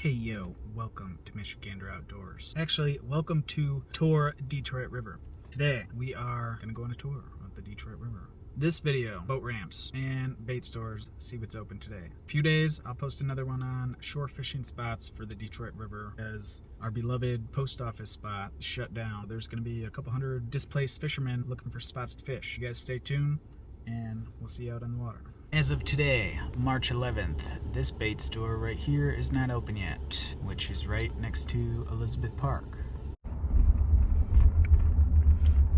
Hey yo, welcome to Michigander Outdoors. Actually, welcome to Tour Detroit River. Today, we are gonna go on a tour of the Detroit River. This video, boat ramps and bait stores, see what's open today. A few days, I'll post another one on shore fishing spots for the Detroit River as our beloved post office spot is shut down. There's gonna be a couple hundred displaced fishermen looking for spots to fish. You guys stay tuned and we'll see you out on the water. As of today, March 11th, this bait store right here is not open yet, which is right next to Elizabeth Park.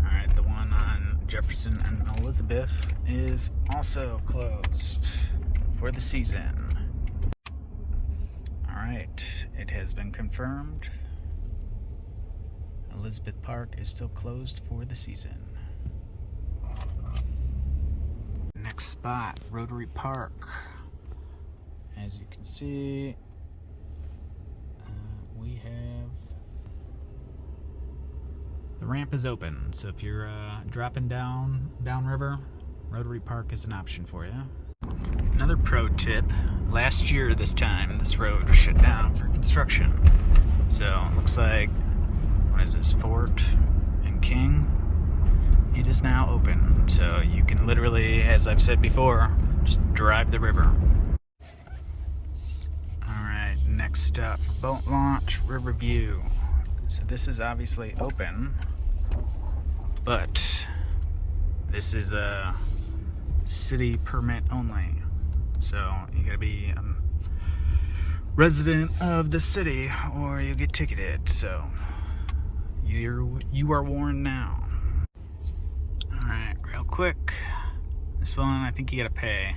Alright, the one on Jefferson and Elizabeth is also closed for the season. Alright, it has been confirmed. Elizabeth Park is still closed for the season. Next spot, Rotary Park. As you can see, we have the ramp is open, so if you're dropping downriver, Rotary Park is an option for you. Another pro tip, last year this time this road was shut down for construction, so it looks like, what is this, Fort and King? It is now open, so you can literally, as I've said before, just drive the river. Alright, next stop, boat launch, Riverview. So this is obviously open, but this is a city permit only. So you gotta be a resident of the city or you get ticketed. So you are warned now. Alright, real quick. This one, I think you gotta pay.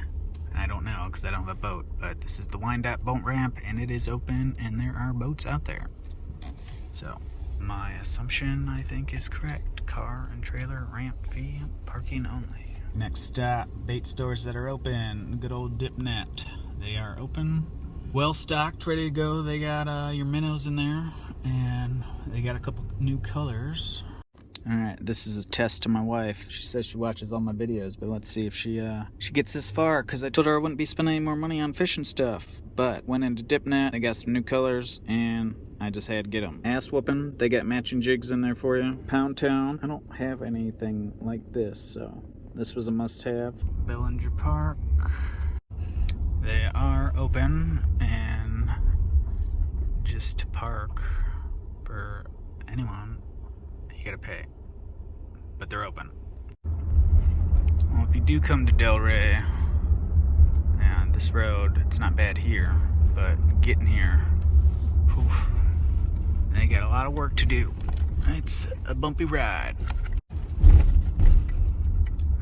I don't know, because I don't have a boat, but this is the Wind-Up boat ramp, and it is open, and there are boats out there. So, my assumption, I think, is correct. Car and trailer ramp fee, parking only. Next stop, bait stores that are open. Good old Dip Net. They are open. Well stocked, ready to go. They got your minnows in there, and they got a couple new colors. Alright, this is a test to my wife. She says she watches all my videos, but let's see if she gets this far, because I told her I wouldn't be spending any more money on fishing stuff. But went into DipNet, they got some new colors, and I just had to get them. Ass whooping, they got matching jigs in there for you. Pound Town, I don't have anything like this, so this was a must-have. Bellinger Park, they are open, and just to park for anyone, you gotta pay, but they're open. Well, if you do come to Delray, yeah, this road, it's not bad here, but getting here, whew, they got a lot of work to do. It's a bumpy ride.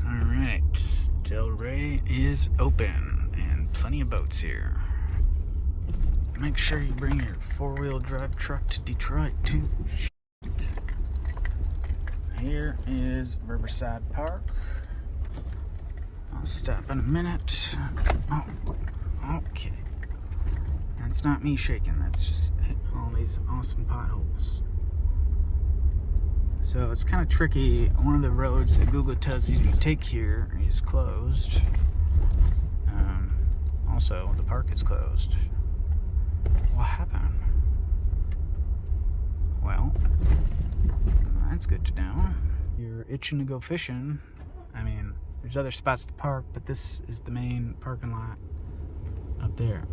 Alright, Delray is open, and plenty of boats here. Make sure you bring your four-wheel drive truck to Detroit, too. Here is Riverside Park. I'll stop in a minute. Oh, okay. That's not me shaking, that's just hitting all these awesome potholes. So it's kind of tricky. One of the roads that Google tells you to take here is closed. Also, the park is closed. What happened? Well, that's good to know. You're itching to go fishing. I mean, there's other spots to park, but this is the main parking lot up there.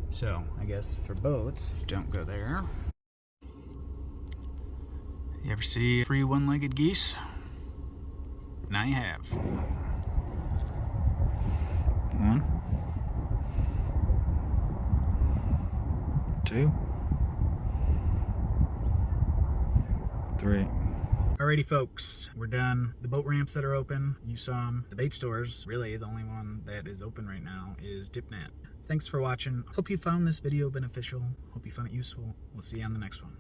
So, I guess for boats, don't go there. You ever see free one-legged geese? Now you have. One. Two. Three. Alrighty folks, we're done. The boat ramps that are open, you saw them. The bait stores, really the only one that is open right now is DipNet. Thanks for watching. Hope you found this video beneficial. Hope you found it useful. We'll see you on the next one.